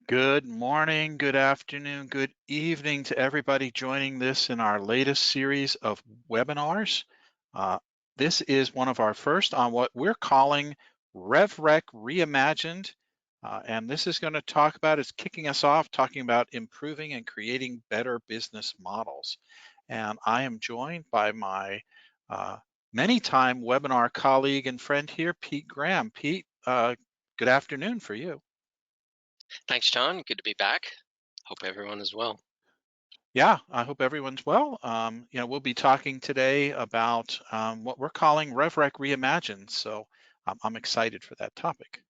Good morning, good afternoon, good evening to everybody joining this in our latest series of webinars. Uh, this is one of our first on what we're calling RevRec Reimagined. And this is going to talk about, it's kicking us off, talking about improving and creating better business models. And I am joined by my many-time webinar colleague and friend here, Pete Graham. Pete, good afternoon for you. Thanks, John. Good to be back. Hope everyone is well. Yeah, I hope everyone's well. We'll be talking today about what we're calling RevRec Reimagined. So I'm excited for that topic.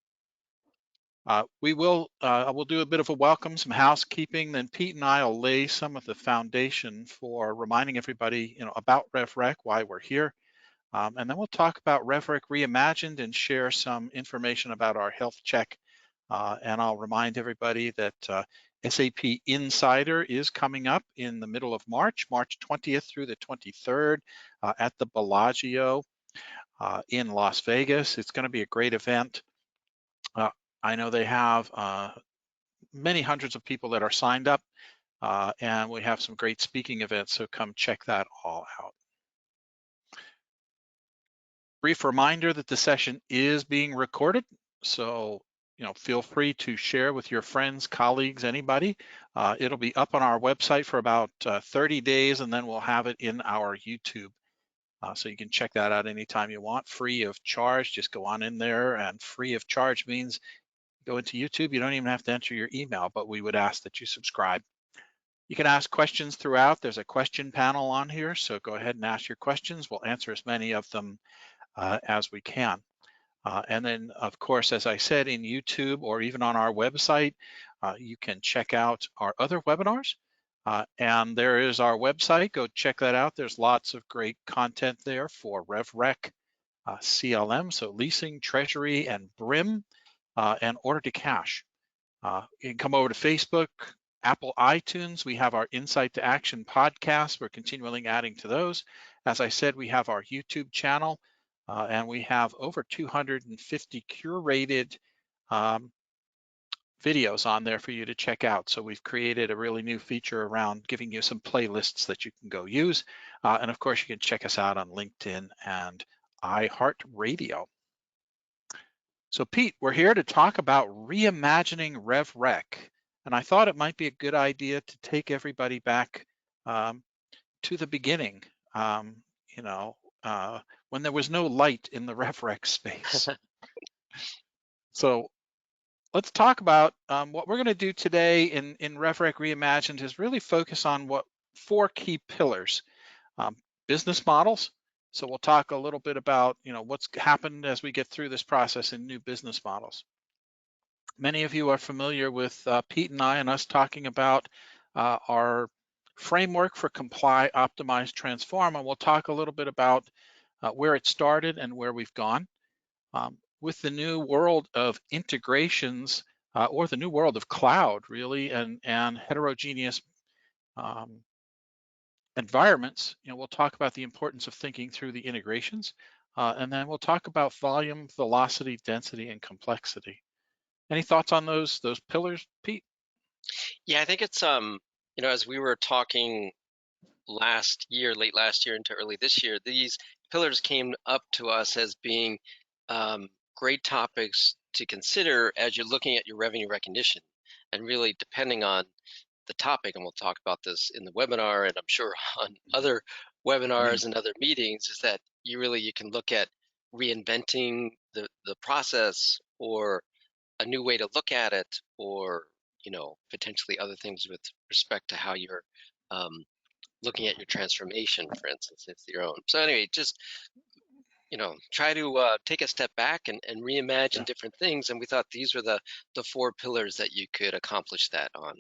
We'll do a bit of a welcome, some housekeeping, then Pete and I will lay some of the foundation for reminding everybody, about RevRec, why we're here. And then we'll talk about RevRec Reimagined and share some information about our health check. And I'll remind everybody that SAP Insider is coming up in the middle of March 20th through the 23rd at the Bellagio in Las Vegas. It's going to be a great event. I know they have many hundreds of people that are signed up, and we have some great speaking events, so come check that all out. Brief reminder that the session is being recorded, so feel free to share with your friends, colleagues, anybody. It'll be up on our website for about 30 days, and then we'll have it in our YouTube. So you can check that out anytime you want, free of charge. Just go on in there, and free of charge means go into YouTube. You don't even have to enter your email, but we would ask that you subscribe. You can ask questions throughout. There's a question panel on here, so go ahead and ask your questions. We'll answer as many of them as we can. And then, of course, as I said, in YouTube or even on our website, you can check out our other webinars. And there is our website. Go check that out. There's lots of great content there for RevRec, CLM, so leasing, treasury, and BRIM, and order to cash. You can come over to Facebook, Apple iTunes. We have our Insight to Action podcast. We're continually adding to those. As I said, we have our YouTube channel. And we have over 250 curated videos on there for you to check out. So we've created a really new feature around giving you some playlists that you can go use. And of course, you can check us out on LinkedIn and iHeartRadio. So Pete, we're here to talk about reimagining RevRec. And I thought it might be a good idea to take everybody back to the beginning. When there was no light in the RevRec space. So let's talk about what we're going to do today in RevRec Reimagined is really focus on what 4 key pillars. Business models. So we'll talk a little bit about what's happened as we get through this process in new business models. Many of you are familiar with Pete and I and us talking about our framework for comply, optimize, transform, and we'll talk a little bit about where it started and where we've gone. With the new world of integrations or the new world of cloud really and heterogeneous environments, we'll talk about the importance of thinking through the integrations, and then we'll talk about volume, velocity, density, and complexity. Any thoughts on those pillars, Pete? Yeah, I think it's as we were talking late last year into early this year, these pillars came up to us as being great topics to consider as you're looking at your revenue recognition, and really depending on the topic, and we'll talk about this in the webinar, and I'm sure on other webinars and other meetings, is that you can look at reinventing the process, or a new way to look at it, or potentially other things with respect to how you're looking at your transformation, for instance, it's your own. So anyway, just try to take a step back and reimagine different things. And we thought these were the 4 pillars that you could accomplish that on.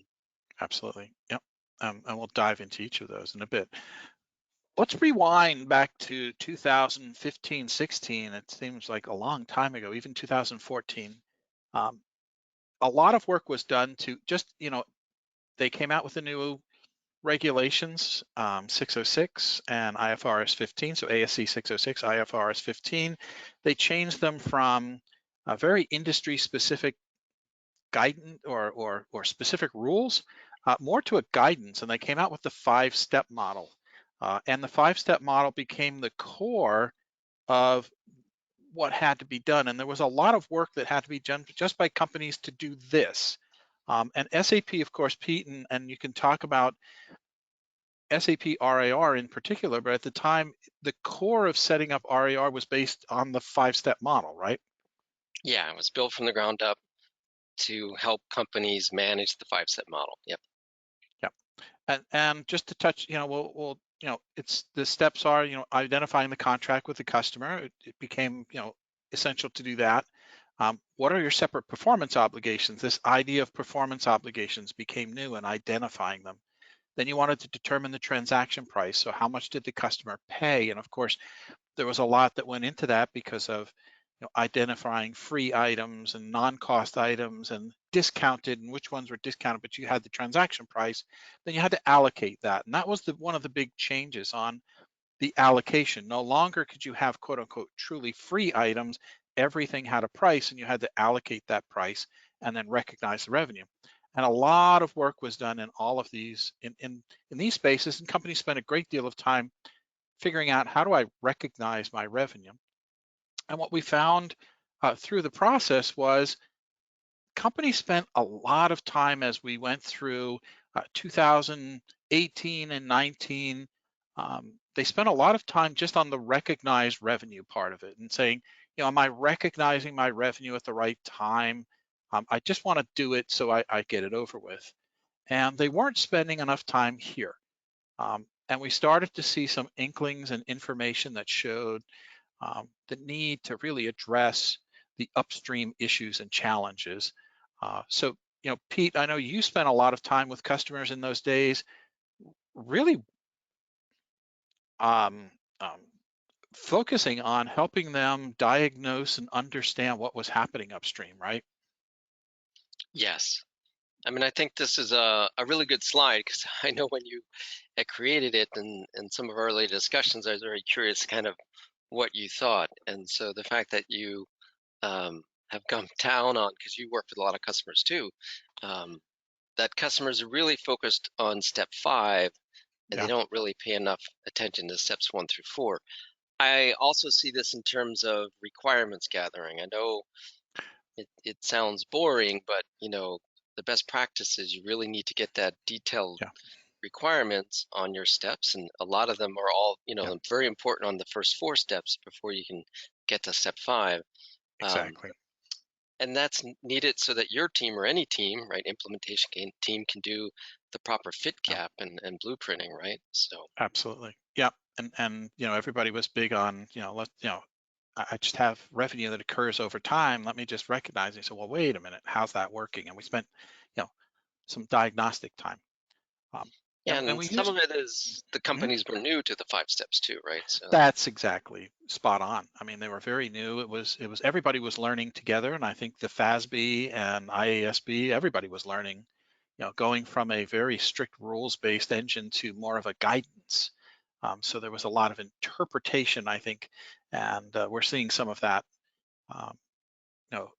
Absolutely. Yep. And we'll dive into each of those in a bit. Let's rewind back to 2015, 16. It seems like a long time ago, even 2014. A lot of work was done to just, they came out with the new regulations, 606 and IFRS 15, so ASC 606, IFRS 15. They changed them from a very industry-specific guidance or specific rules, more to a guidance, and they came out with the 5-step model. And the 5-step model became the core of what had to be done. And there was a lot of work that had to be done just by companies to do this. And SAP, of course, Pete, and you can talk about SAP RAR in particular, but at the time, the core of setting up RAR was based on the 5-step model, right? Yeah, it was built from the ground up to help companies manage the 5-step model. Yep. Yeah. And just to touch, it's the steps are, identifying the contract with the customer. It became, essential to do that. What are your separate performance obligations? This idea of performance obligations became new and identifying them. Then you wanted to determine the transaction price. So how much did the customer pay? And of course, there was a lot that went into that because of identifying free items and non-cost items and discounted and which ones were discounted, but you had the transaction price, then you had to allocate that. And that was one of the big changes on the allocation. No longer could you have quote unquote truly free items. Everything had a price and you had to allocate that price and then recognize the revenue. And a lot of work was done in all of these in these spaces, and companies spent a great deal of time figuring out, how do I recognize my revenue? And what we found through the process was companies spent a lot of time as we went through 2018 and 19. They spent a lot of time just on the recognized revenue part of it and saying, am I recognizing my revenue at the right time? I just want to do it so I get it over with. And they weren't spending enough time here. And we started to see some inklings and information that showed the need to really address the upstream issues and challenges. So, Pete, I know you spent a lot of time with customers in those days, really um, um, focusing on helping them diagnose and understand what was happening upstream, right? Yes. I mean, I think this is a really good slide because I know when you had created it and some of our early discussions, I was very curious kind of what you thought. And so the fact that you have come down on, because you work with a lot of customers too, um, that customers are really focused on step 5 and they Yeah, don't really pay enough attention to steps 1 through 4. I also see this in terms of requirements gathering. I know it sounds boring, but the best practice is you really need to get that detailed yeah, requirements on your steps, and a lot of them are all yeah, very important on the first 4 steps before you can get to step 5. Um, exactly. and that's needed so that your team or any team, right, team can do the proper fit Yeah, gap and blueprinting, right? So absolutely. Yeah, and everybody was big on I just have revenue that occurs over time. Let me just recognize it. So, well, wait a minute, how's that working? And we spent, you know, some diagnostic time. Um, and and we some used, of it is the Mhm. companies were new to the 5 steps too, right? So That's exactly spot on. I mean, they were very new. It was everybody was learning together. And I think the FASB and IASB, everybody was learning, going from a very strict rules-based engine to more of a guidance. So there was a lot of interpretation, I think, and we're seeing some of that um,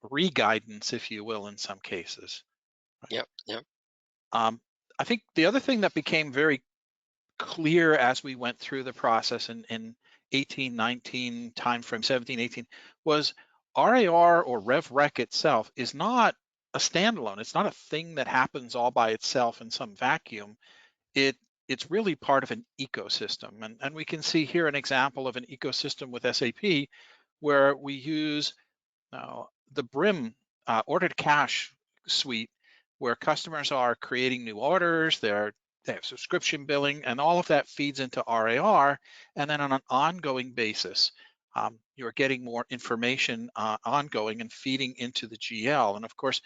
re-guidance, if you will, in some cases. Right? yep, yep. I think the other thing that became very clear as we went through the process in 18, 19 timeframe, 17, 18, was RAR or RevRec itself is not a standalone. It's not a thing that happens all by itself in some vacuum. It it's really part of an ecosystem. And we can see here an example of an ecosystem with SAP where we use the BRIM order to cash suite, where customers are creating new orders, they have subscription billing, and all of that feeds into RAR. And then on an ongoing basis, you're getting more information ongoing and feeding into the GL. And of course,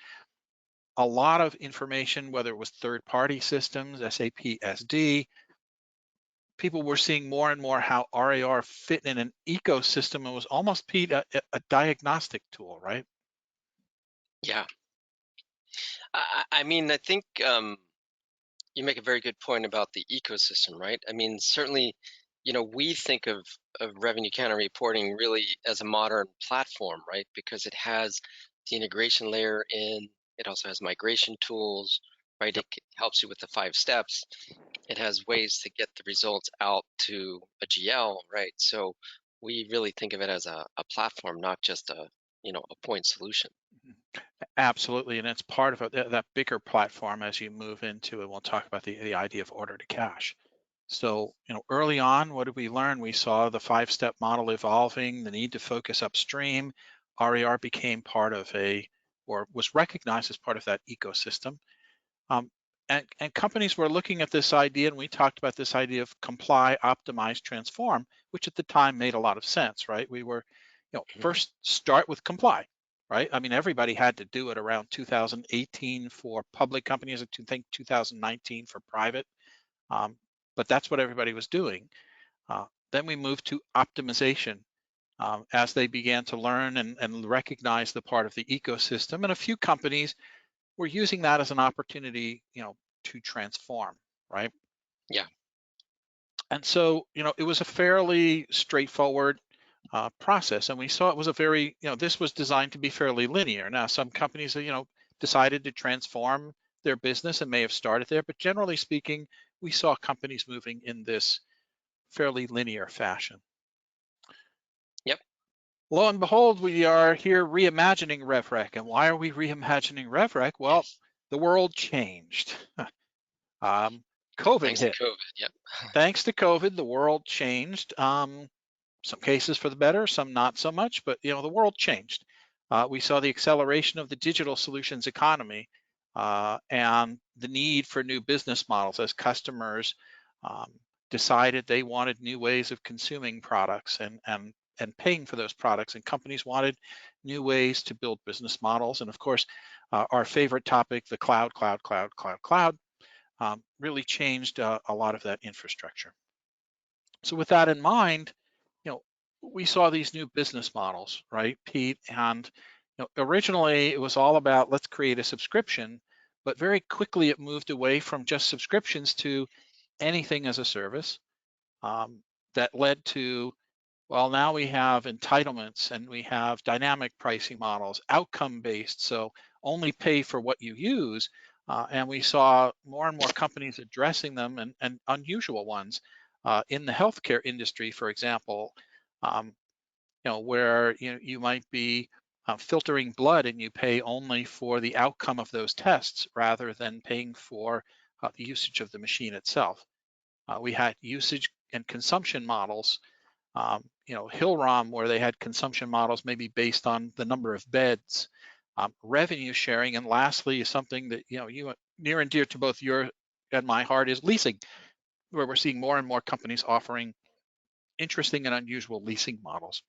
a lot of information, whether it was third-party systems, SAP SD, people were seeing more and more how RAR fit in an ecosystem and was almost, Pete, a diagnostic tool, right? Yeah. I mean, I think you make a very good point about the ecosystem, right? I mean, certainly, we think of revenue counter reporting really as a modern platform, right? Because it has the integration layer in It also has migration tools, right? Yep. It helps you with the 5 steps. It has ways to get the results out to a GL, right? So we really think of it as a platform, not just a point solution. Absolutely, and it's part of that bigger platform as you move into, and we'll talk about the idea of order to cash. So, early on, what did we learn? We saw the 5-step model evolving, the need to focus upstream. RER became part of or was recognized as part of that ecosystem. Um, and companies were looking at this idea, and we talked about this idea of comply, optimize, transform, which at the time made a lot of sense, right? We were, Mhm. first start with comply, right? I mean, everybody had to do it around 2018 for public companies, I think 2019 for private, um, but that's what everybody was doing. Then we moved to optimization as they began to learn and recognize the part of the ecosystem, and a few companies we're using that as an opportunity, to transform, right? Yeah. And so, it was a fairly straightforward process, and we saw it was a very, this was designed to be fairly linear. Now, some companies, decided to transform their business and may have started there, but generally speaking, we saw companies moving in this fairly linear fashion. Yep. Lo and behold, we are here reimagining RevRec. And why are we reimagining RevRec? Well, the world changed. COVID Thanks to hit. COVID. Yep. Thanks to COVID, the world changed. Some cases for the better, some not so much, but the world changed. We saw the acceleration of the digital solutions economy and the need for new business models as customers um, decided they wanted new ways of consuming products and paying for those products, and companies wanted new ways to build business models. And of course, our favorite topic, the cloud, really changed a lot of that infrastructure. So with that in mind, you know, we saw these new business models, right, Pete? And originally it was all about let's create a subscription, but very quickly it moved away from just subscriptions to anything as a service. That led to, well, now we have entitlements and we have dynamic pricing models, outcome based, so only pay for what you use. And we saw more and more companies addressing them and unusual ones in the healthcare industry, for example, um, where you might be filtering blood and you pay only for the outcome of those tests rather than paying for the usage of the machine itself. We had usage and consumption models, Hillrom, where they had consumption models maybe based on the number of beds, revenue sharing, and lastly, something that you near and dear to both your and my heart is leasing, where we're seeing more and more companies offering interesting and unusual leasing models.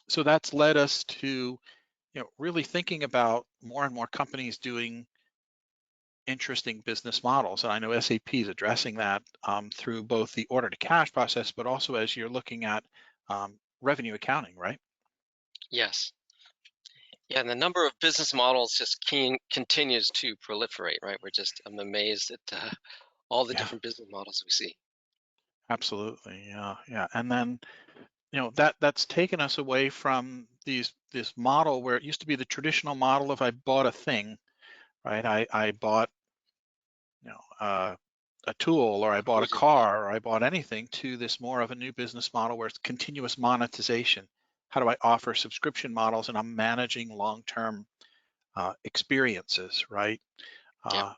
So that's led us to really thinking about more and more companies doing interesting business models. And I know SAP is addressing that through both the order to cash process, but also as you're looking at revenue accounting, right? Yes. Yeah, and the number of business models just continues to proliferate, right? I'm amazed at all the Yeah, different business models we see. absolutely. Yeah, yeah. And then, that's taken us away from this model where it used to be the traditional model of I bought a thing, right? I bought, a tool, or I bought a Equipment. car, or I bought anything, to this more of a new business model where it's continuous monetization. How do I offer subscription models and I'm managing long-term experiences, right? Yeah. Uh,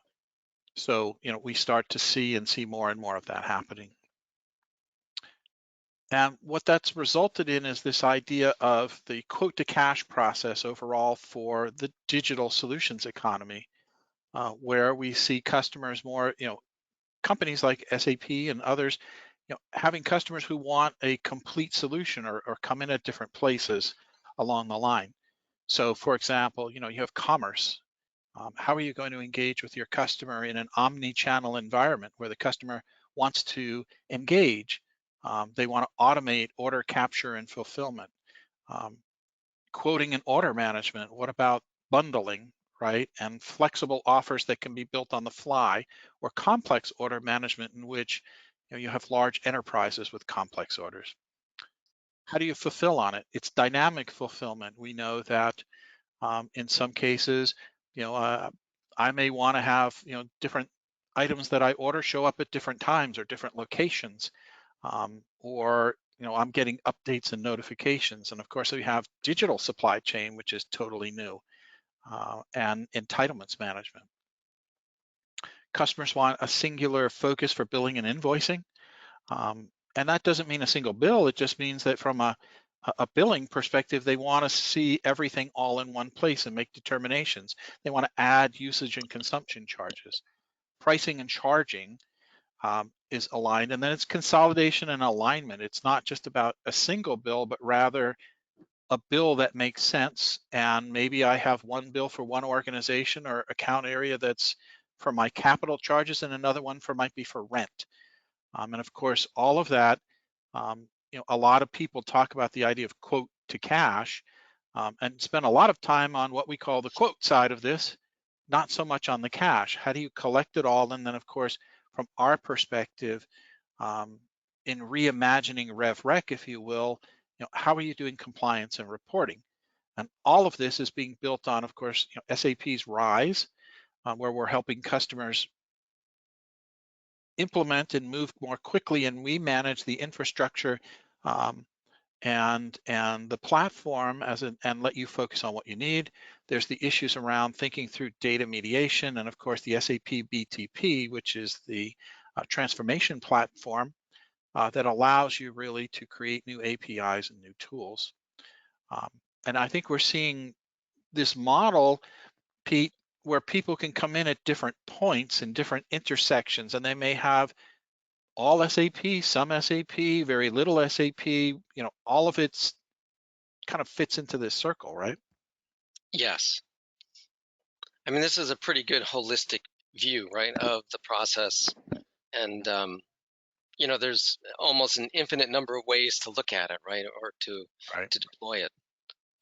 so, we start to see more and more of that happening. And what that's resulted in is this idea of the quote to cash process overall for the digital solutions economy, where we see customers more, companies like SAP and others, having customers who want a complete solution or come in at different places along the line. So for example, you have commerce. How are you going to engage with your customer in an omni-channel environment where the customer wants to engage? They want to automate order capture and fulfillment. Um, Quoting and order management. What about bundling, right? And flexible offers that can be built on the fly, or complex order management in which you have large enterprises with complex orders. How do you fulfill on it? It's dynamic fulfillment. We know that in some cases, I may want to have, different items that I order show up at different times or different locations, or I'm getting updates and notifications. And of course, we have digital supply chain, which is totally new, and entitlements management. Customers want a singular focus for billing and invoicing. And that doesn't mean a single bill. It just means that from a billing perspective, they want to see everything all in one place and make determinations. They want to add usage and consumption charges. Pricing and charging is aligned, and then it's consolidation and alignment. It's not just about a single bill, but rather a bill that makes sense. And maybe I have one bill for one organization or account area that's for my capital charges, and another one might be for rent. And of course, all of that, a lot of people talk about the idea of quote to cash, and spend a lot of time on what we call the quote side of this, not so much on the cash. How do you collect it all? And then, of course, from our perspective, um, in reimagining RevRec, if you will, how are you doing compliance and reporting? And all of this is being built on, of course, SAP's RISE, where we're helping customers implement and move more quickly, and we manage the infrastructure, um, and the platform and let you focus on what you need. There's the issues around thinking through data mediation, and of course the SAP BTP, which is the transformation platform that allows you really to create new APIs and new tools. Um, and I think we're seeing this model, Pete, where people can come in at different points and different intersections, and they may have all SAP, some SAP, very little SAP, all of it's kind of fits into this circle, right? Yes. I mean, this is a pretty good holistic view, right, of the process. And, there's almost an infinite number of ways to look at it, right, or Right. to deploy it.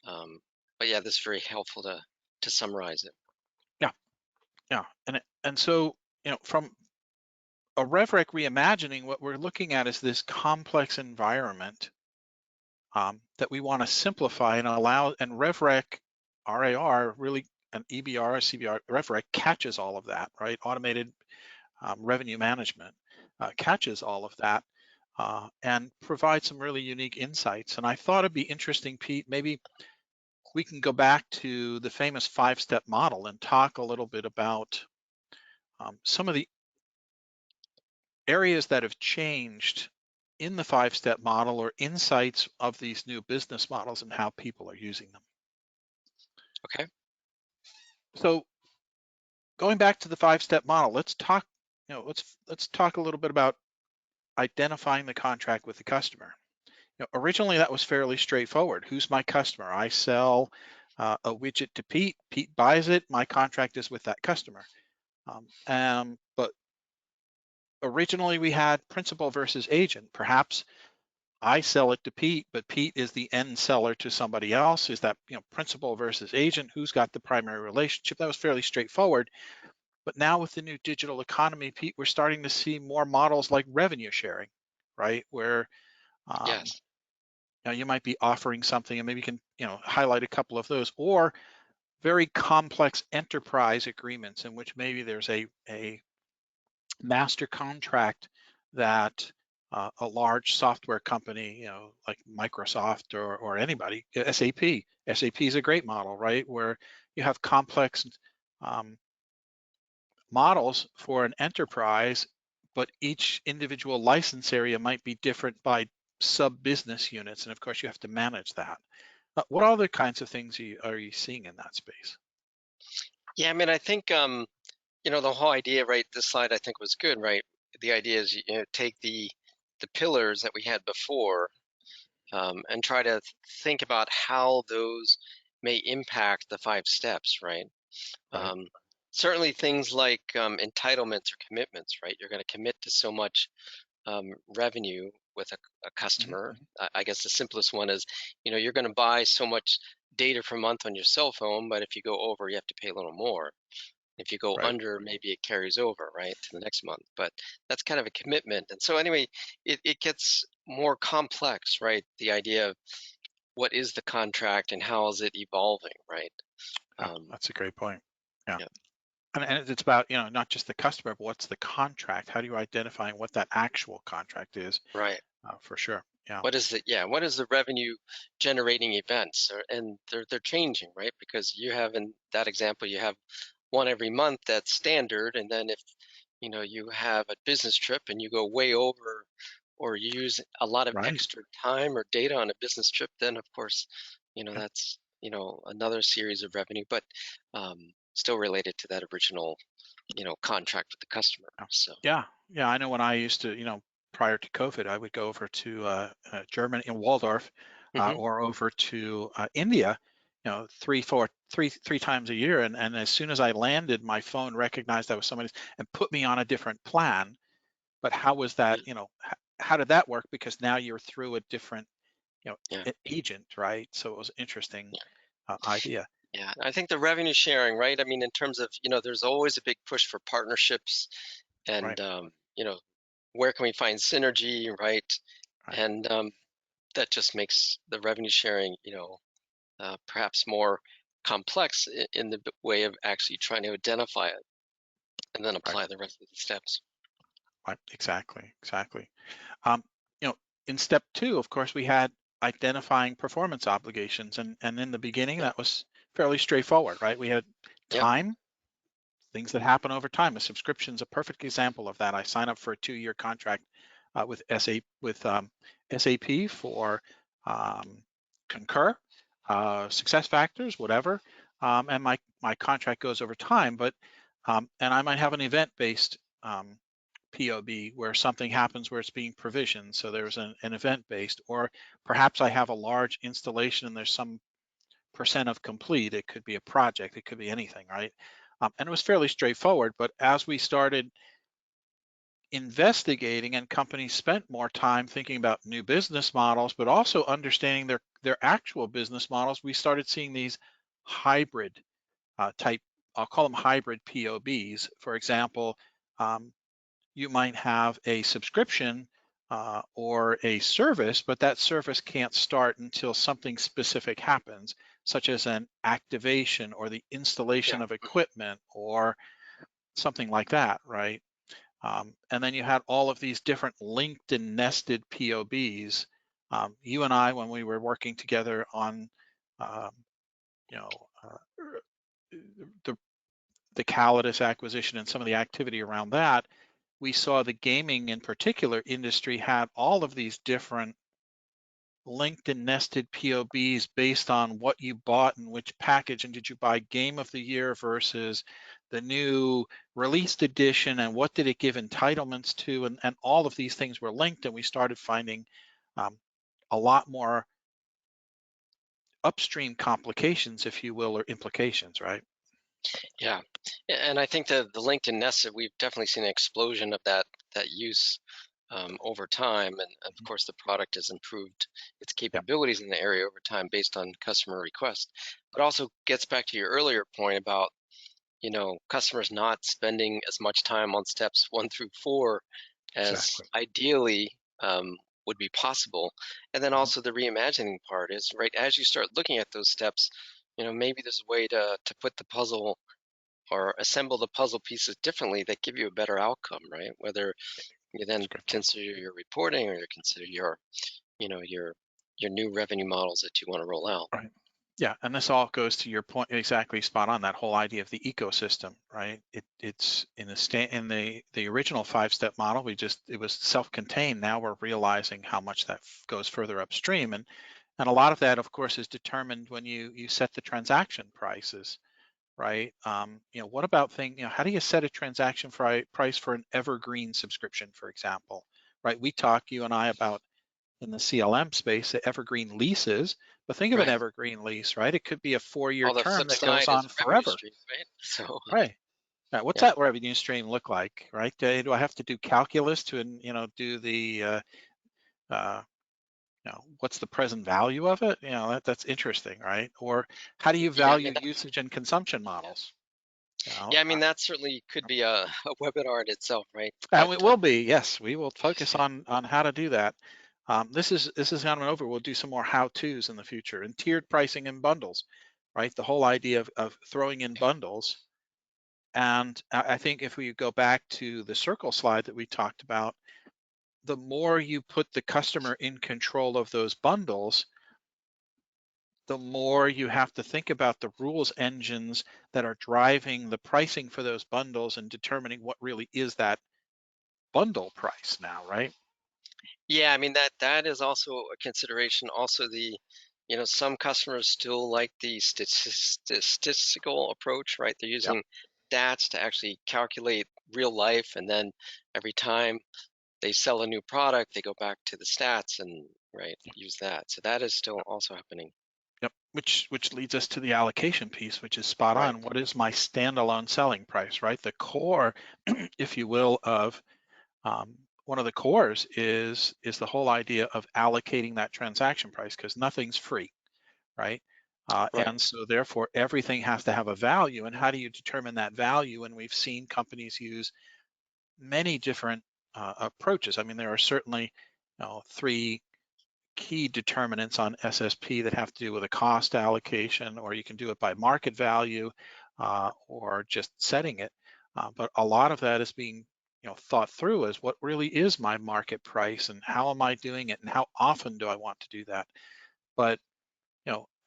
But yeah, this is very helpful to summarize it. Yeah, yeah. And so, from a RevRec reimagining, what we're looking at is this complex environment, that we want to simplify and allow, and RevRec, RAR really, and EBR, CBR, RevRec catches all of that, right? Automated revenue management catches all of that, and provides some really unique insights. And I thought it'd be interesting, Pete, maybe we can go back to the famous 5-step model and talk a little bit about some of the areas that have changed in the 5-step model, or insights of these new business models and how people are using them. Okay. So going back to the 5-step model, let's talk, let's talk a little bit about identifying the contract with the customer. Originally that was fairly straightforward. Who's my customer? I sell a widget to Pete. Pete buys it. My contract is with that customer. But originally we had principal versus agent. Perhaps I sell it to Pete, but Pete is the end seller to somebody else. Is that, principal versus agent? Who's got the primary relationship? That was fairly straightforward. But now with the new digital economy, Pete, we're starting to see more models like revenue sharing, right? Where Yes. you might be offering something, and maybe you can, highlight a couple of those, or very complex enterprise agreements in which maybe there's a master contract that a large software company, like Microsoft or anybody, SAP is a great model, right? Where you have complex um, models for an enterprise, but each individual license area might be different by sub-business units. And of course, you have to manage that. What other kinds of things are you seeing in that space? Yeah, I mean, I think the whole idea, right? This slide I think was good, right? The idea is take the pillars that we had before, and try to think about how those may impact the 5 steps, right? Right. Um, Certainly things like entitlements or commitments, right? You're going to commit to so much revenue with a customer. Mhm. I guess the simplest one is, you're going to buy so much data per month on your cell phone, but if you go over, you have to pay a little more. If you go Right. under, maybe it carries over, right, to the next month. But that's kind of a commitment. And so anyway, it gets more complex, right? The idea of what is the contract and how is it evolving, right? Yeah, Um, that's a great point. Yeah. Yeah. And it's about, not just the customer, but what's the contract? How do you identify what that actual contract is? Right. For sure. Yeah. What is the revenue generating events? And they're changing, right? Because you have in that example, you have one every month that's standard, and then if you have a business trip and you go way over or you use a lot of Right. extra time or data on a business trip, then of course, Yeah. that's another series of revenue, but still related to that original contract with the customer. Yeah. So Yeah. Yeah. I know when I used to, prior to COVID, I would go over to Germany in Waldorf, hmm or over to India, three times a year. And as soon as I landed, my phone recognized I was somebody and put me on a different plan. But how was that, yeah, how did that work? Because now you're through a different, yeah. agent, right? So it was an interesting idea. Yeah, I think the revenue sharing, right? I mean, in terms of, there's always a big push for partnerships and, Right. where can we find synergy, right? Right. And that just makes the revenue sharing, perhaps more complex in the way of actually trying to identify it and then Right. apply the rest of the steps. Right. Exactly. Exactly. Um, you know, in step two, of course, we had identifying performance obligations, and in the beginning, Yeah, that was fairly straightforward, right? We had yep, time, things that happen over time. A subscription's a perfect example of that. I sign up for a 2-year contract with SAP for um, Concur, Success Factors, whatever, and my contract goes over time. But and I might have an event-based POB where something happens where it's being provisioned. So there's an event-based, or perhaps I have a large installation and there's some percent of complete. It could be a project, it could be anything, right? And it was fairly straightforward, but as we started investigating and companies spent more time thinking about new business models, but also understanding their actual business models, we started seeing these hybrid type, I'll call them hybrid POBs. For example, um, you might have a subscription or a service, but that service can't start until something specific happens, such as an activation or the yeah, installation of equipment or something like that, right? And then you had all of these different linked and nested POBs. You and I, when we were working together on, um, you know, the Calidus acquisition and some of the activity around that, we saw the gaming in particular industry had all of these different linked and nested POBs based on what you bought and which package, and did you buy game of the year versus the new released edition, and what did it give entitlements to, and all of these things were linked, and we started finding um, a lot more upstream complications, if you will, or implications, right? yeah. And I think the LinkedIn nested, we've definitely seen an explosion of that use over time, and of course the product has improved its Yeah, capabilities in the area over time based on customer request. But also gets back to your earlier point about customers not spending as much time on steps 1 through 4 as exactly. ideally would be possible. And then Mhm. also the reimagining part is right as you start looking at those steps, maybe there's a way to put the puzzle or assemble the puzzle pieces differently that give you a better outcome, right? Whether you That's then a great point. consider your reporting or you consider you know, your your new revenue models that you want to roll out. Right. Yeah, and this all goes to your point exactly spot on, that whole idea of the ecosystem, right? It's in in the original 5-step model, it was self-contained. Now we're realizing how much that goes further upstream, and a lot of that, of course, is determined when you set the transaction prices, right? What about how do you set a transaction price for an evergreen subscription, for example, right? We talk, you and I, about in the CLM space, the evergreen leases, but think of an Right. evergreen lease, right? It could be a 4-year Well, the term flip that goes side is on revenue forever, streams, right? So, right? Now, what's yeah, that revenue stream look like, right? Do I have to do calculus to, do the, uh, what's the present value of it? That's interesting, right? Or how do you yeah. I value mean, that's usage and consumption yeah, models? You know, yeah. I mean, that certainly could be a webinar in itself, right? and But it will be, yes, we will focus on how to do that. This is not over. We'll do some more how-tos in the future, and tiered pricing and bundles, right? The whole idea of throwing in bundles. And I think if we go back to the circle slide that we talked about, the more you put the customer in control of those bundles, the more you have to think about the rules engines that are driving the pricing for those bundles and determining what really is that bundle price now, right? Yeah, I mean that is also a consideration. Also, some customers still like the statistical approach, right? They're Yep. using stats to actually calculate real life, and then every time they sell a new product, they go back to the stats and right use that. So that is still also happening. Yep. Which leads us to the allocation piece, which is spot Right. on. What is my standalone selling price, right? The core, if you will, of one of the cores is the whole idea of allocating that transaction price because nothing's free, right? Right. And so therefore everything has to have a value. And how do you determine that value? And we've seen companies use many different approaches. I mean, there are certainly three key determinants on SSP that have to do with a cost allocation, or you can do it by market value, or just setting it. But a lot of that is being thought through as what really is my market price and how am I doing it and how often do I want to do that. But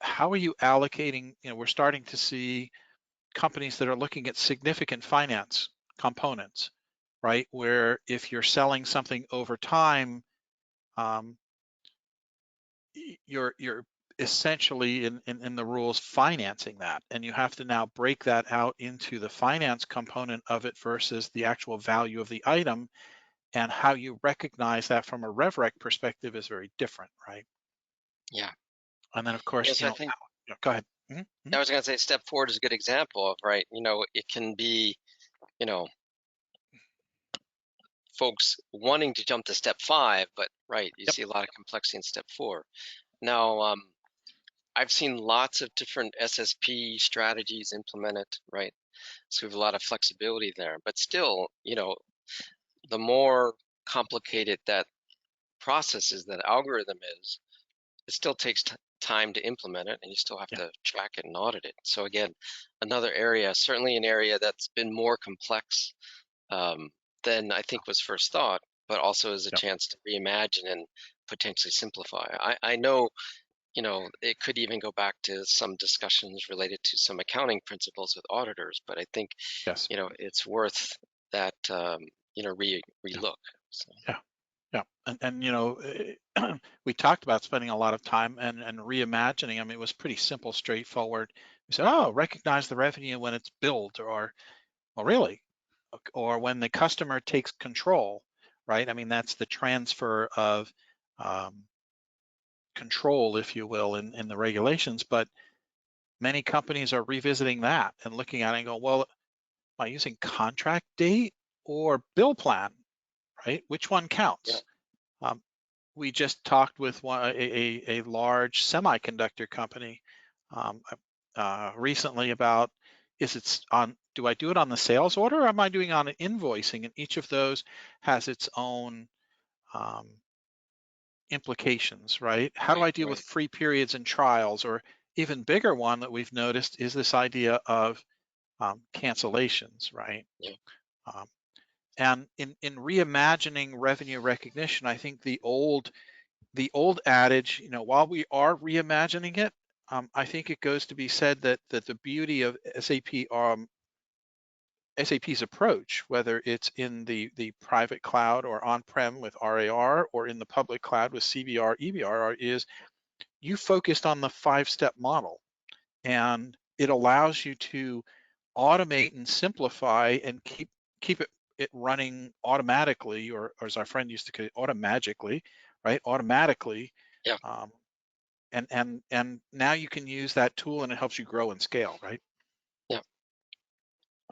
how are you allocating? We're starting to see companies that are looking at significant finance components, right? Where if you're selling something over time, um, you're essentially in the rules financing that, and you have to now break that out into the finance component of it versus the actual value of the item, and how you recognize that from a RevRec perspective is very different, right? Yeah. And then of course, Yes, I think go ahead. Mhm, mhm. I was going to say step forward is a good example of right. It can be you know folks wanting to jump to step 5, but right, you Yep, see a lot of complexity in step 4. Now, I've seen lots of different SSP strategies implemented, right? So we have a lot of flexibility there, but still, the more complicated that process is, that algorithm is, it still takes time to implement it, and you still have yeah, to track it and audit it. So again, another area, certainly an area that's been more complex um, than I think was first thought, but also as a yeah, chance to reimagine and potentially simplify. I know, it could even go back to some discussions related to some accounting principles with auditors, but I think, yes, it's worth that, yeah, relook. So, yeah. Yeah, and we talked about spending a lot of time and reimagining. I mean, it was pretty simple, straightforward. We said, oh, recognize the revenue when it's billed, or well, really, or when the customer takes control, right? I mean, that's the transfer of um, control, if you will, in the regulations. But many companies are revisiting that and looking at it and go, well, am I using contract date or bill plan, right? Which one yeah, counts? Um, we just talked with a large semiconductor company recently about do I do it on the sales order or am I doing it on an invoicing? And each of those has its own um, implications, right? How do right, I deal with right, free periods and trials? Or even bigger one that we've noticed is this idea of cancellations, right? yeah, Um, and in reimagining revenue recognition, I think the old adage, while we are reimagining it, I think it goes to be said that the beauty of SAP's approach, whether it's in the private cloud or on-prem with RAR or in the public cloud with CBR, EBR, is you focused on the five-step model, and it allows you to automate and simplify and keep it running automatically, or as our friend used to call it, automagically, right? Automatically, yeah, um, and now you can use that tool and it helps you grow and scale, right? yeah.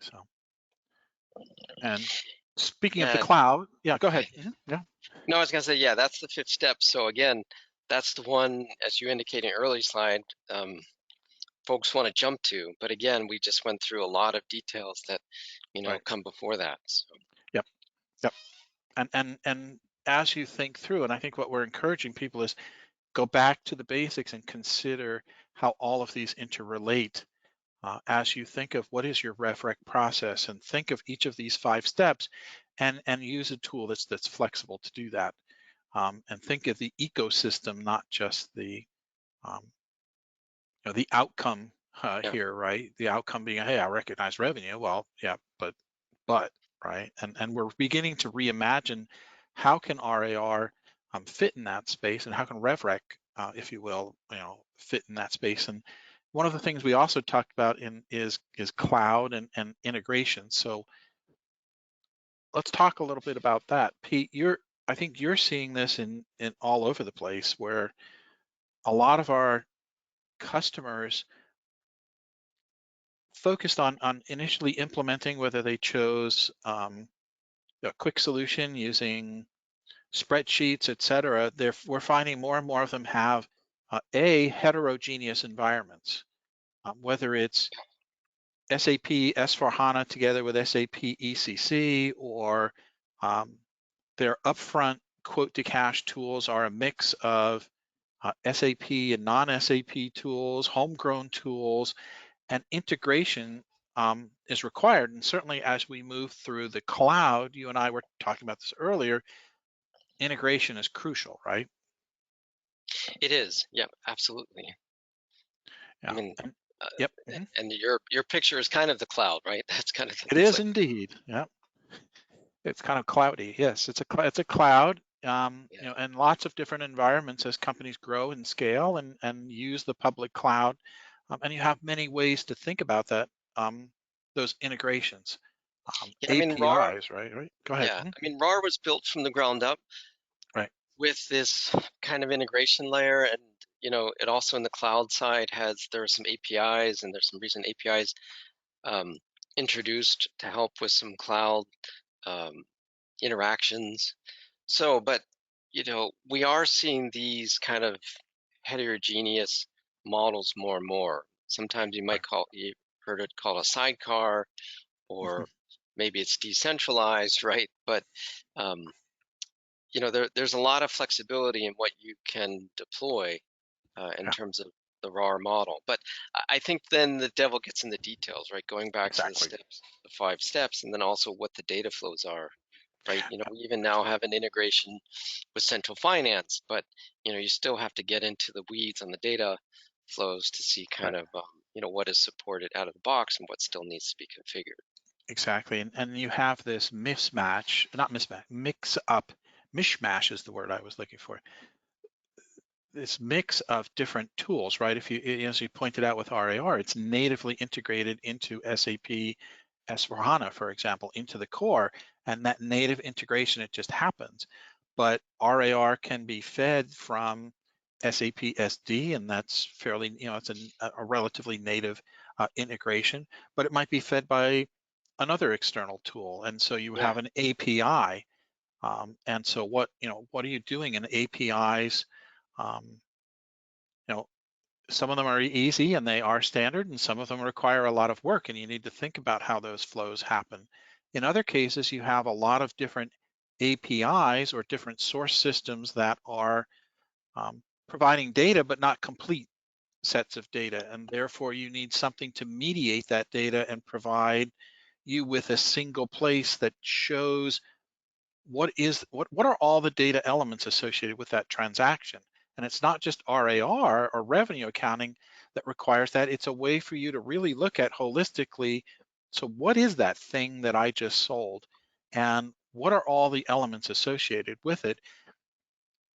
So, and speaking of the And cloud, yeah, go ahead. okay. Yeah, No, I was gonna say, yeah, that's the fifth step. So again, that's the one, as you indicated in an early slide, folks want to jump to. But again, we just went through a lot of details that, right. come before that. So, Yep, yep. And as you think through, and I think what we're encouraging people is go back to the basics and consider how all of these interrelate. as you think of what is your RevRec process, and think of each of these 5 steps, and use a tool that's flexible to do that. And think of the ecosystem, not just um, the outcome Yeah. here, right? The outcome being, hey, I recognize revenue. Well, yeah, but right, and we're beginning to reimagine how can RAR fit in that space, and how can RevRec, if you will, fit in that space. And one of the things we also talked about is cloud and integration. So let's talk a little bit about that. Pete, I think you're seeing this in all over the place, where a lot of our customers focused on initially implementing, whether they chose a quick solution using spreadsheets, et cetera. We're finding more and more of them have heterogeneous environments, whether it's SAP S/4HANA together with SAP ECC, or um, their upfront quote to cash tools are a mix of SAP and non-SAP tools, homegrown tools, and integration is required. And certainly as we move through the cloud, you and I were talking about this earlier, integration is crucial, right? It is. Yeah, absolutely. I Yeah. mean, And, uh, yep. Mhm. and your picture is kind of the cloud, right? That's kind of It it's is like, indeed. Yeah. It's kind of cloudy. Yes, it's a cloud. yeah. And lots of different environments as companies grow and scale and use the public cloud. And you have many ways to think about that. Those integrations, Yeah, I mean, RAR, APIs, right? Right. Go ahead. yeah, Mhm. I mean, RAR was built from the ground up Right. with this kind of integration layer, and it also in the cloud side there are some APIs, and there's some recent APIs um, introduced to help with some cloud um, interactions. So, but we are seeing these kind of heterogeneous models more and more. Sometimes Right. you heard it called a sidecar, Mhm. or maybe it's decentralized, right? But um, there's a lot of flexibility in what you can deploy in Yeah. terms of the RAR model. But I think then the devil gets in the details, right? Going back to Exactly. the 5 steps, and then also what the data flows are, right? Yeah. We even now have an integration with central finance, but you still have to get into the weeds on the data flows to see Right. kind of what is supported out of the box and what still needs to be configured. Exactly. And you have this mismatch, not mismatch, mix up, mishmash is the word I was looking for. This mix of different tools, right? If you, as you pointed out with RAR, it's natively integrated into SAP S/4HANA, for example, into the core, and that native integration, it just happens. But RAR can be fed from SAP SD, and that's fairly, it's a relatively native integration, but it might be fed by another external tool, and so you Yeah, have an API. And so what are you doing in APIs? Um, you know, some of them are easy and they are standard, and some of them require a lot of work, and you need to think about how those flows happen. In other cases, you have a lot of different APIs or different source systems that are providing data, but not complete sets of data, and therefore you need something to mediate that data and provide you with a single place that shows what are all the data elements associated with that transaction. And it's not just RAR or revenue accounting that requires that. It's a way for you to really look at holistically, so what is that thing that I just sold, and what are all the elements associated with it,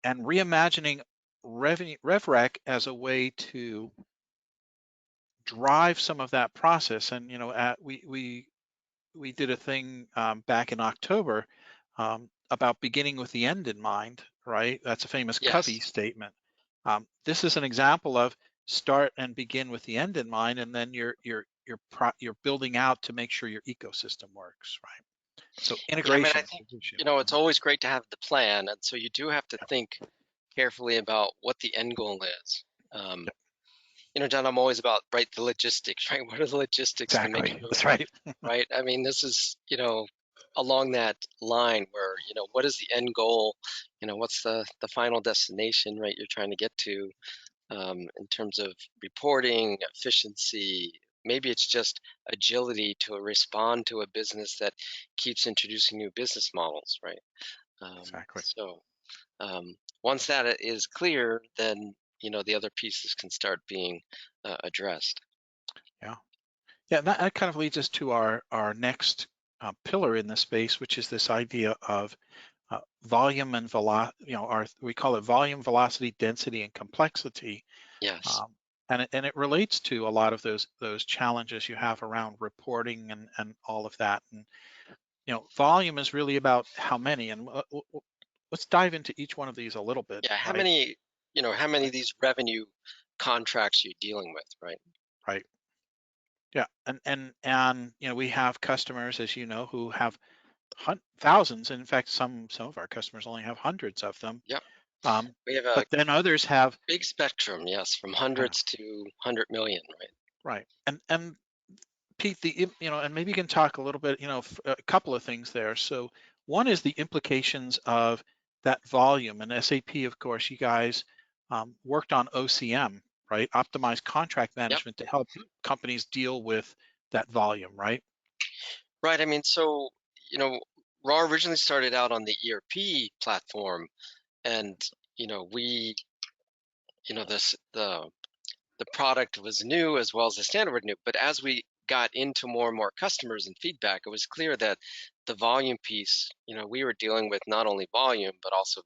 and reimagining RevRec as a way to drive some of that process. And we did a thing back in October about beginning with the end in mind, right? That's a famous Covey yes. statement. This is an example of start and begin with the end in mind, and then you're building out to make sure your ecosystem works, right? So Yeah, I mean, I integration think, is the issue. it's always great to have the plan, and so you do have to think carefully about what the end goal is. Um, Yep, John, I'm always about, right, the logistics, right? What are the logistics to make exactly. sure, That's right. right? I mean, this is, along that line where, what is the end goal? What's the final destination, right? You're trying to get to in terms of reporting, efficiency, maybe it's just agility to respond to a business that keeps introducing new business models, right? Exactly. So once that is clear, then the other pieces can start being addressed. Yeah. Yeah, that kind of leads us to our next pillar in the space, which is this idea of volume and velocity. We call it volume, velocity, density, and complexity. Yes. Um, and it relates to a lot of those challenges you have around reporting and all of that. And volume is really about how many. And let's dive into each one of these a little bit, Yeah. right? How many of these revenue contracts you're dealing with, right? Right. Yeah. And we have customers, as you know, who have thousands. In fact, some of our customers only have hundreds of them. Yep. Um, We have a but then others have, big spectrum, yes, from yeah, hundreds to 100 million, right? right. And Pete, and maybe you can talk a little bit, a couple of things there. So one is the implications of that volume. And SAP, of course, you guys worked on OCM, right? Optimized contract Yep. management to help companies deal with that volume, right? Right. I mean, so, you know, Raw originally started out on the ERP platform, and we, this the product was new as well as the standard were new. But as we got into more and more customers and feedback, it was clear that the volume piece, we were dealing with not only volume, but also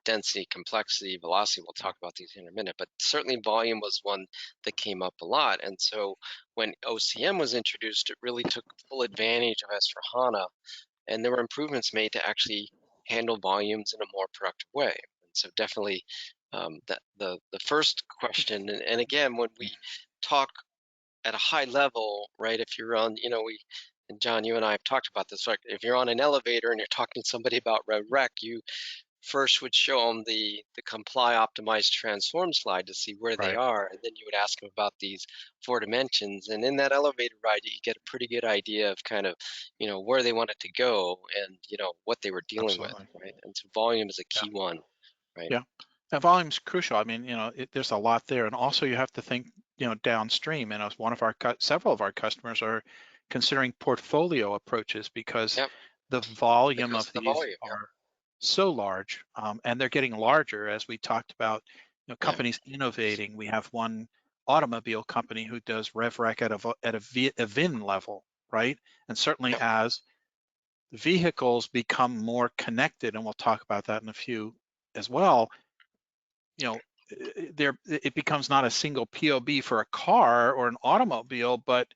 density, complexity, velocity. We'll talk about these in a minute, but certainly volume was one that came up a lot. And so when OCM was introduced, it really took full advantage of S/4HANA, and there were improvements made to actually handle volumes in a more productive way. And so definitely the first question, and again, when we talk at a high level, right? If you're on, we and John, you and I have talked about this. Like if you're on an elevator and you're talking to somebody about RevRec, you first would show them the comply, optimize, transform slide to see where they Right. are, and then you would ask them about these four dimensions. And in that elevator ride, you get a pretty good idea of kind of where they wanted to go and what they were dealing with, Absolutely. right? And so volume is a Yeah. key one, right? Yeah. And volume's crucial. I mean, there's a lot there. And also you have to think, downstream. And as several of our customers are considering portfolio approaches because Yep, the volume because of of the these volume. are so large, and they're getting larger as we talked about, Yeah, companies innovating. We have one automobile company who does RevRec at a VIN level, right? And certainly yeah, as vehicles become more connected, and we'll talk about that in a few as well, it becomes not a single POB for a car or an automobile, but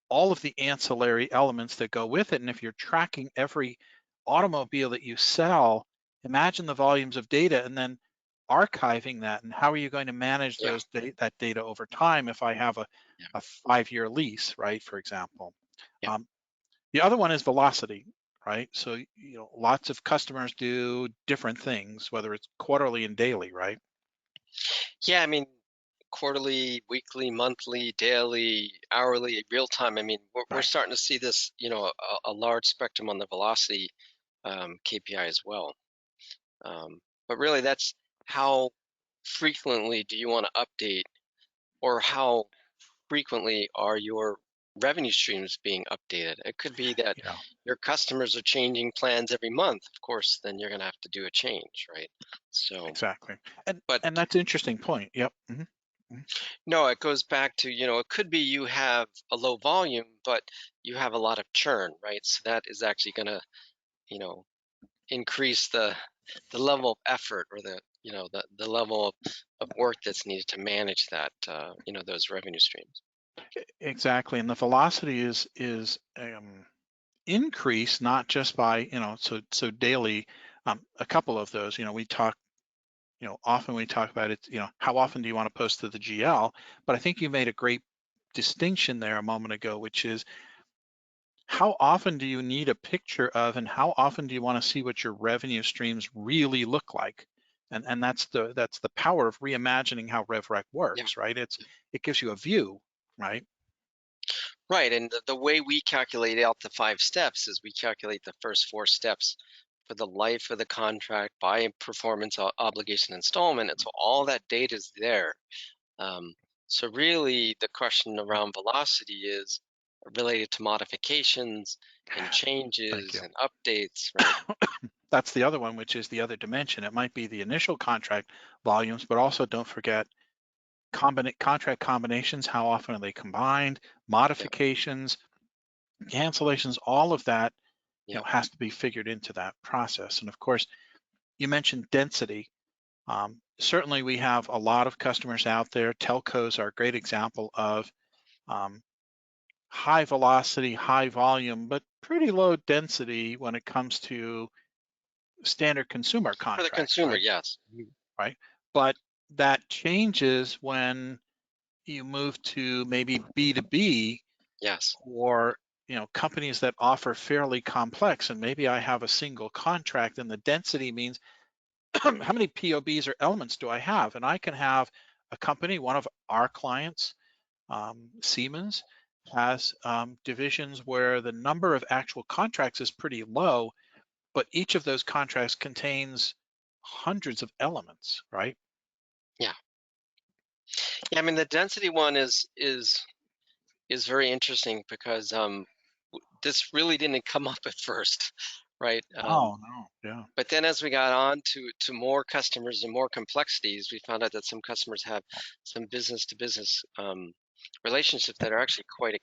all of the ancillary elements that go with it. And if you're tracking every automobile that you sell, imagine the volumes of data and then archiving that. And how are you going to manage yeah, that data over time if I have yeah, a 5-year lease, right, for example? yeah. Um, the other one is velocity, right? So, lots of customers do different things, whether it's quarterly and daily, right? Yeah, I mean, quarterly, weekly, monthly, daily, hourly, real time. I mean, we're Right. starting to see this, a large spectrum on the velocity KPI as well. But really, that's how frequently do you want to update, or how frequently are your revenue streams being updated? It could be that Yeah, your customers are changing plans every month. Of course, then you're going to have to do a change, right? So, exactly. And but and that's an interesting point. Yep. no, it goes back to, it could be you have a low volume, but you have a lot of churn, right? So that is actually going to, you know, increase the level of effort, or the level of work that's needed to manage that, those revenue streams. Exactly. And the velocity is increased not just by, so daily, a couple of those, we talk, often we talk about it, how often do you want to post to the GL? But I think you made a great distinction there a moment ago, which is how often do you need a picture of, and how often do you want to see what your revenue streams really look like? And that's the power of reimagining how RevRec Yeah. works, right? It gives you a view, right? Right. And the way we calculate out the 5 steps is we calculate the first 4 steps for the life of the contract by performance obligation installment. And so all that data is there. Um, So really the question around velocity is related to modifications and Thank changes you. and updates, right? That's the other one, which is the other dimension. It might be the initial contract volumes, but also don't forget contract combinations. How often are they combined? Yeah, Modifications, cancellations, all of that, yeah, has to be figured into that process. And of course, you mentioned density. Certainly, we have a lot of customers out there. Telcos are a great example of um, high velocity, high volume, but pretty low density when it comes to standard consumer for the contracts, consumer, right? yes. Right. But that changes when you move to maybe B2B Yes, or companies that offer fairly complex, and maybe I have a single contract and the density means how many POBs or elements do I have? And I can have a company, one of our clients, Siemens, has divisions where the number of actual contracts is pretty low, but each of those contracts contains hundreds of elements, right? yeah. Yeah, I mean the density one is very interesting because this really didn't come up at first, right? Oh, no, yeah, But then as we got on to more customers and more complexities, we found out that some customers have some business to business relationships that are actually quite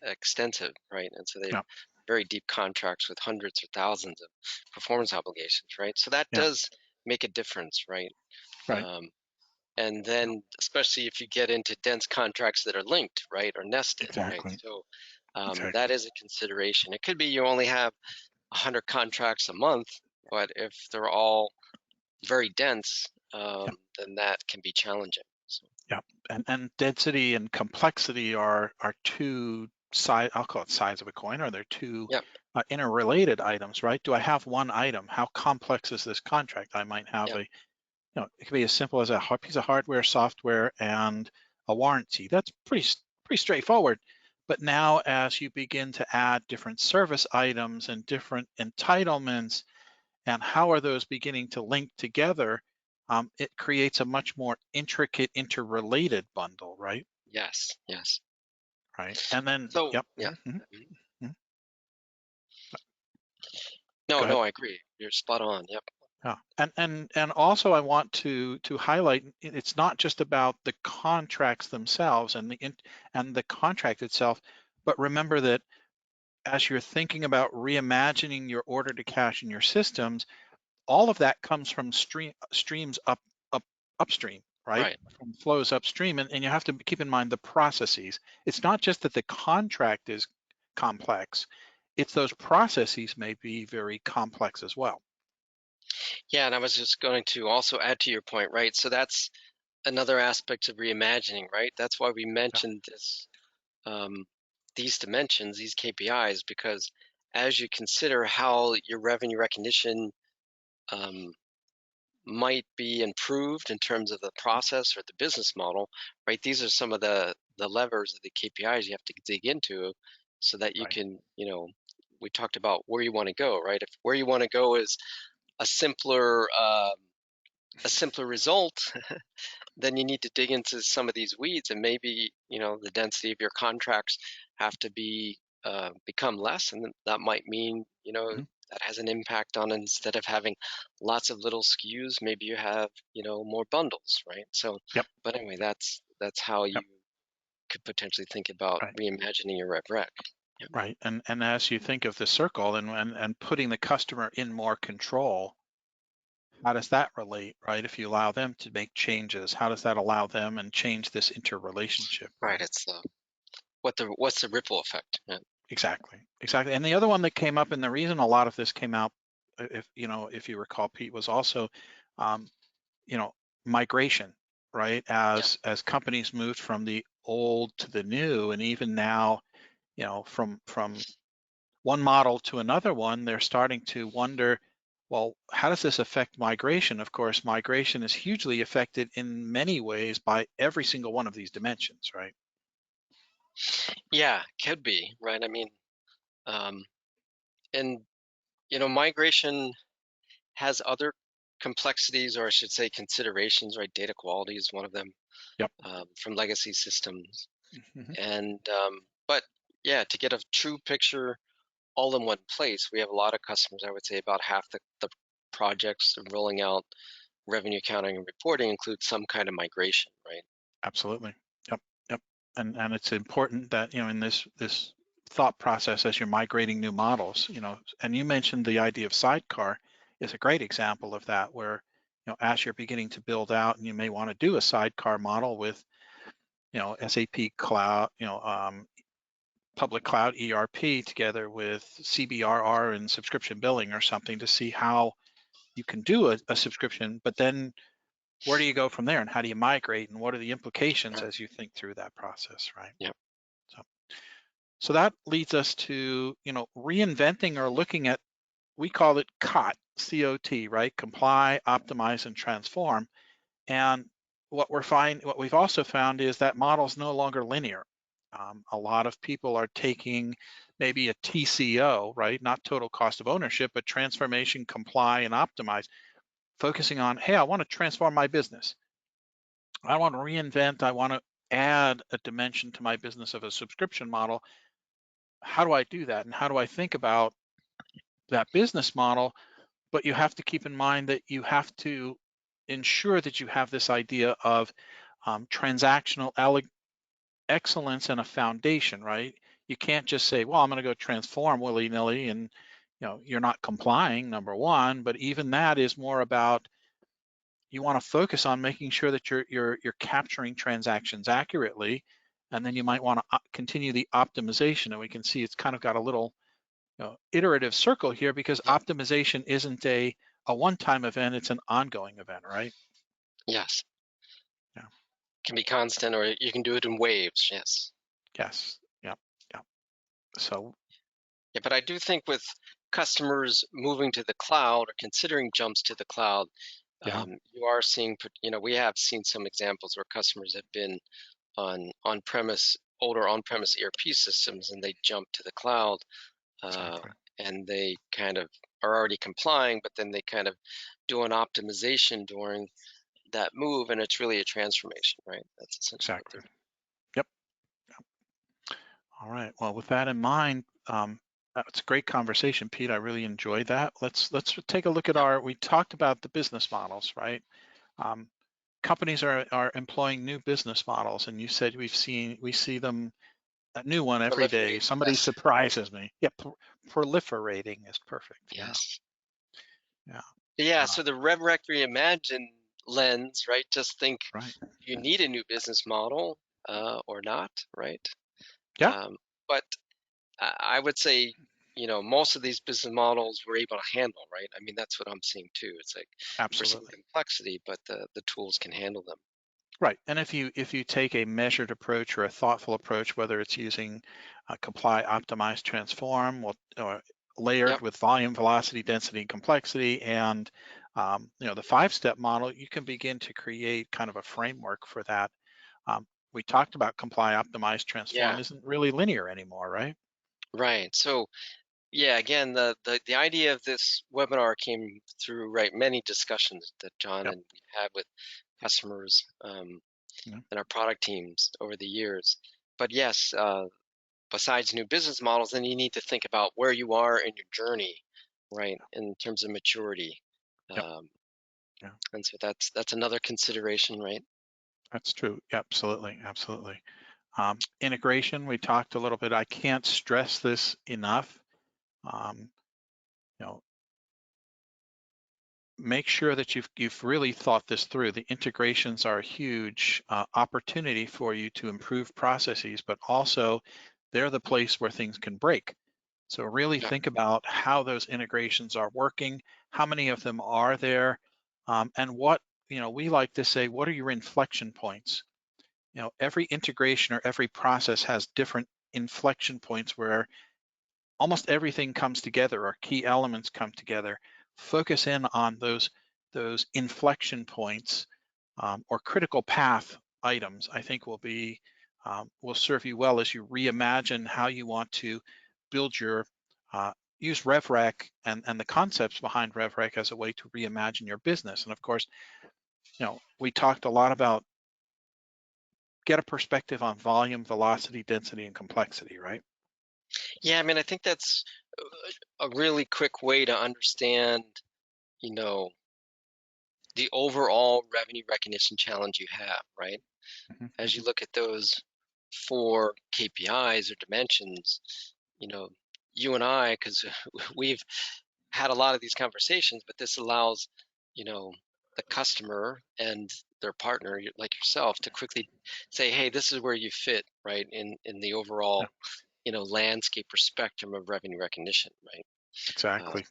extensive, right? And so they have yeah, very deep contracts with hundreds or thousands of performance obligations, right? So that yeah, does make a difference, right? right, Um, and yeah, then especially if you get into dense contracts that are linked, right, or nested, right? exactly, So that exactly, is a consideration. It could be you only have 100 contracts a month, but if they're all very dense, yeah, then that can be challenging. So, yeah. And density and complexity are two side, I'll call it sides of a coin, or they're two yeah, interrelated items, right? Do I have one item? How complex is this contract? I might have yeah, it can be as simple as a piece of hardware, software, and a warranty. That's pretty straightforward. But now, as you begin to add different service items and different entitlements, and how are those beginning to link together, it creates a much more intricate, interrelated bundle, right? yes, yes. Right. And then, So, yep. yeah. Mhm. Mhm. No, Go ahead. no, I agree. You're spot on. Yep. Yeah, and also I want to highlight it's not just about the contracts themselves and the contract itself, but remember that as you're thinking about reimagining your order to cash in your systems, all of that comes from streams upstream, right? Right. From flows upstream, and you have to keep in mind the processes. It's not just that the contract is complex; it's those processes may be very complex as well. Yeah, and I was just going to also add to your point, right? So that's another aspect of reimagining, right? That's why we Yeah, mentioned um, these dimensions, these KPIs, because as you consider how your revenue recognition um, might be improved in terms of the process or the business model, right? These are some of the levers of the KPIs you have to dig into so that you right. can, we talked about where you want to go, right? If where you want to go is a simpler a simpler result, then you need to dig into some of these weeds and maybe, the density of your contracts have to be become less, and that might mean, Mhm. that has an impact on instead of having lots of little SKUs, maybe you have, more bundles, right? So, Yep, but anyway, that's how you yep. could potentially think about Right. reimagining your RevRec. Yeah. Right. And as you think of the circle and putting the customer in more control, how does that relate, right? If you allow them to make changes, how does that allow them and change this interrelationship, Right. right? It's what's the ripple effect? Yeah. Exactly. Exactly. And the other one that came up, and the reason a lot of this came out, if you recall, Pete, was also um, you know, migration, right? Yeah. As companies moved from the old to the new, and even now, from one model to another one, they're starting to wonder, well, how does this affect migration? Of course, migration is hugely affected in many ways by every single one of these dimensions, right? Yeah, could be, right? I mean, um, and migration has other complexities, or I should say considerations, right? Data quality is one of them. Yep. from legacy systems. Mhm. And but yeah, to get a true picture all in one place, we have a lot of customers. I would say about half the projects rolling out revenue accounting and reporting include some kind of migration, right? Absolutely. Yep. Yep. And it's important that, in this thought process as you're migrating new models, and you mentioned the idea of sidecar is a great example of that, where, as you're beginning to build out, and you may want to do a sidecar model with, SAP Cloud, public cloud ERP together with CBRR and subscription billing or something to see how you can do a subscription, but then where do you go from there and how do you migrate and what are the implications Yeah. as you think through that process, right? Yeah. So, so that leads us to, reinventing or looking at, we call it COT, C-O-T, right? Comply, optimize, and transform. And what we've also found is that model is no longer linear. A lot of people are taking maybe a TCO, right? Not total cost of ownership, but transformation, comply, and optimize, focusing on, hey, I want to transform my business. I want to reinvent. I want to add a dimension to my business of a subscription model. How do I do that? And how do I think about that business model? But you have to keep in mind that you have to ensure that you have this idea of transactional excellence and a foundation, right? You can't just say, well, I'm going to go transform willy-nilly and you're not complying, number one, but even that is more about you want to focus on making sure that you're capturing transactions accurately, and then you might want to continue the optimization. And we can see it's kind of got a little iterative circle here because Yeah. optimization isn't a one-time event; it's an ongoing event, right? Yes. Yeah. Can be constant, or you can do it in waves. Yes. Yes. Yeah. Yeah. So Yeah, but I do think with customers moving to the cloud or considering jumps to the cloud, yeah, you are seeing, we have seen some examples where customers have been on-premise, older on-premise ERP systems, and they jump to the cloud, uh, exactly. and they kind of are already complying, but then they kind of do an optimization during that move, and it's really a transformation, right? That's essentially what they're Exactly. Yep. All right. Well, with that in mind, it's a great conversation, Pete. I really enjoyed that. Let's take a look at doing. we talked about the business models, right? Um, Companies are employing new business models, and you said we see them a new one Yeah, every day. proliferate. Somebody Yes. surprises me. Yeah, proliferating is perfect. Yeah, Yes. yeah, Yeah, so the RevRec reimagine lens, right? Just think, right. you need a new business model or not, right? Yeah, Um, but I would say, most of these business models we're able to handle, right? I mean, that's what I'm seeing too. It's like we're seeing absolutely. complexity, but the tools can handle them. Right. And if you take a measured approach or a thoughtful approach, whether it's using comply, optimize, transform, or layered Yep. with volume, velocity, density, and complexity, and the five-step model, you can begin to create kind of a framework for that. We talked about comply, optimize, transform Yeah. isn't really linear anymore, right? Right. So yeah, again, the idea of this webinar came through, right, many discussions that John Yep. and we had with customers, Yeah. and our product teams over the years. But yes, besides new business models, then you need to think about where you are in your journey, right, in terms of maturity. Yep. Um, Yeah. and so that's another consideration, right? That's true. Yeah, absolutely. Absolutely. Integration, we talked a little bit. I can't stress this enough. Um, you know, make sure that you've really thought this through. The integrations are a huge opportunity for you to improve processes, but also they're the place where things can break. So really Yeah. think about how those integrations are working, how many of them are there, and what, we like to say, what are your inflection points? Every integration or every process has different inflection points where almost everything comes together or key elements come together. Focus in on those inflection points or critical path items. I think will serve you well as you reimagine how you want to build your use RevRec and the concepts behind RevRec as a way to reimagine your business. And of course, we talked a lot about get a perspective on volume, velocity, density, and complexity, right? Yeah, I mean, I think that's a really quick way to understand, you know, the overall revenue recognition challenge you have, right? Mhm, As you mhm. look at those four KPIs or dimensions, you know, you and I, because we've had a lot of these conversations, but this allows, you know, the customer and their partner, like yourself, to quickly say, hey, this is where you fit, right, in the Yeah, overall, landscape or spectrum of revenue recognition, right? Uh, exactly.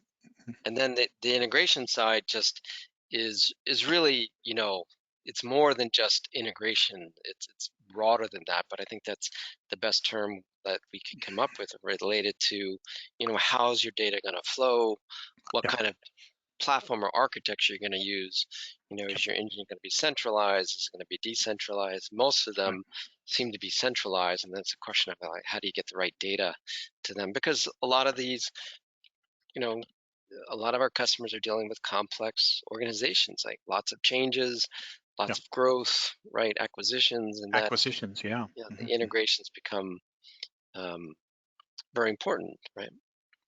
and then the integration side just is really, it's more than just integration. It's broader than that, but I think that's the best term that we could come up with related to, how's your data going to flow, what Yeah, kind of platform or architecture you're going to use. yeah, Is your engine going to be centralized? Is it going to be decentralized? Most of right. them seem to be centralized, and that's a question of like, how do you get the right data to them? Because a lot of these, you know, a lot of our customers are dealing with complex organizations, like lots of changes, Yeah, lots of growth, right? Acquisitions, and that, acquisitions. Yeah. the Mhm, mhm. integrations become um, very important, right?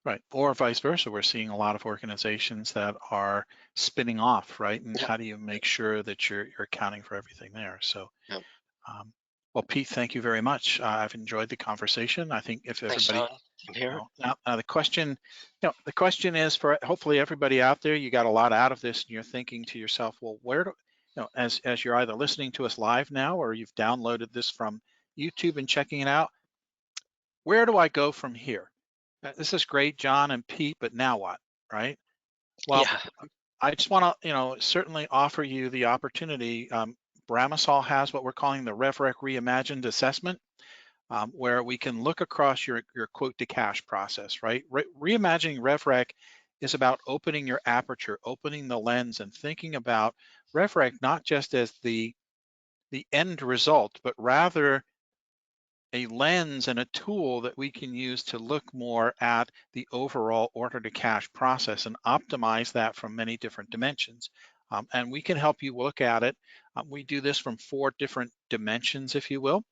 Right. Or vice versa. We're seeing a lot of organizations that are spinning off, right? And Yep. how do you make sure that you're accounting for everything there? So, Yep. um, well, Pete, thank you very much. I've enjoyed the conversation. I think if Thanks, everybody, John. I'm here. now the question is for hopefully everybody out there, you got a lot out of this, and you're thinking to yourself, well, where do, as you're either listening to us live now or you've downloaded this from YouTube and checking it out, where do I go from here? This is great, John and Pete, but now what, right? Well, Yeah. I just want to, certainly offer you the opportunity. Bramasol has what we're calling the RevRec Reimagined Assessment, where we can look across your quote to cash process, right? Reimagining RevRec is about opening your aperture, opening the lens, and thinking about RevRec not just as the end result, but rather a lens and a tool that we can use to look more at the overall order to cash process and optimize that from many different dimensions. And we can help you look at it. We do this from 4 different dimensions, if you will.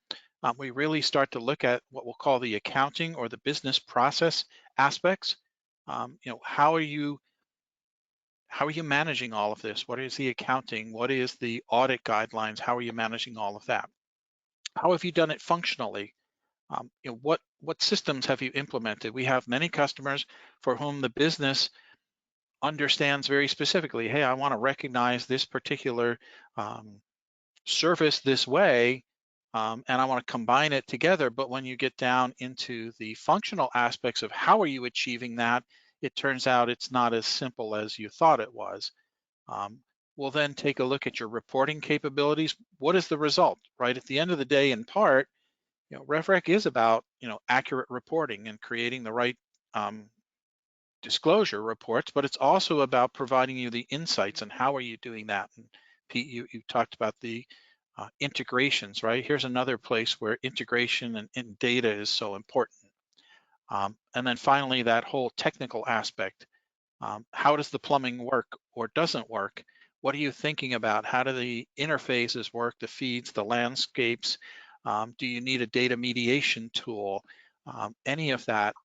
We really start to look at what we'll call the accounting or the business process aspects. How are you managing all of this? What is the accounting? What is the audit guidelines? How are you managing all of that? How have you done it functionally? What systems have you implemented? We have many customers for whom the business understands very specifically, hey, I want to recognize this particular um, service this way, and I want to combine it together. But when you get down into the functional aspects of how are you achieving that, it turns out it's not as simple as you thought it was. Um, we'll then take a look at your reporting capabilities. What is the result, right? At the end of the day, in part, RevRec is about, accurate reporting and creating the right um, disclosure reports, but it's also about providing you the insights and how are you doing that. And Pete, you talked about the integrations, right? Here's another place where integration and data is so important. And then finally, that whole technical aspect. How does the plumbing work or doesn't work? What are you thinking about? How do the interfaces work, the feeds, the landscapes? Do you need a data mediation tool? Any of that,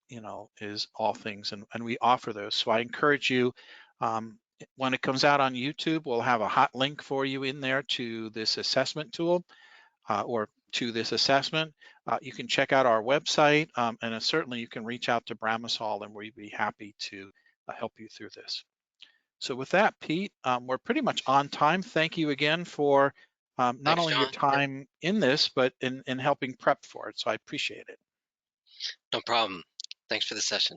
is all things, and we offer those. So I encourage you, when it comes out on YouTube, we'll have a hot link for you in there to this assessment tool or to this assessment. You can check out our website, and certainly you can reach out to Bramasol, and we'd be happy to help you through this. So with that, Pete, we're pretty much on time. Thank you again for not Thanks, only your John. Yep. time in this, but in helping prep for it. So I appreciate it. No problem. Thanks for the session.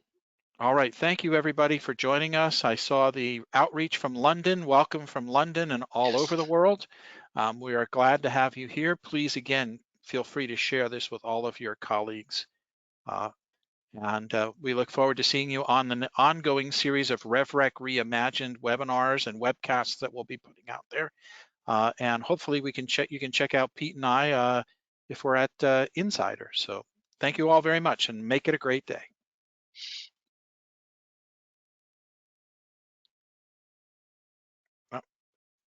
All right, thank you everybody for joining us. I saw the outreach from London. Welcome from London and all over Yes. the world. We are glad to have you here. Please, again, feel free to share this with all of your colleagues. Uh, and we look forward to seeing you on the ongoing series of RevRec Reimagined webinars and webcasts that we'll be putting out there. And hopefully you can check out Pete and I if we're at Insider. So thank you all very much and make it a great day. Well,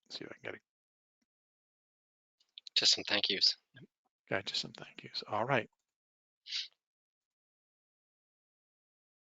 let's see if I can get it. Just some thank yous. Got you some thank yous. All right.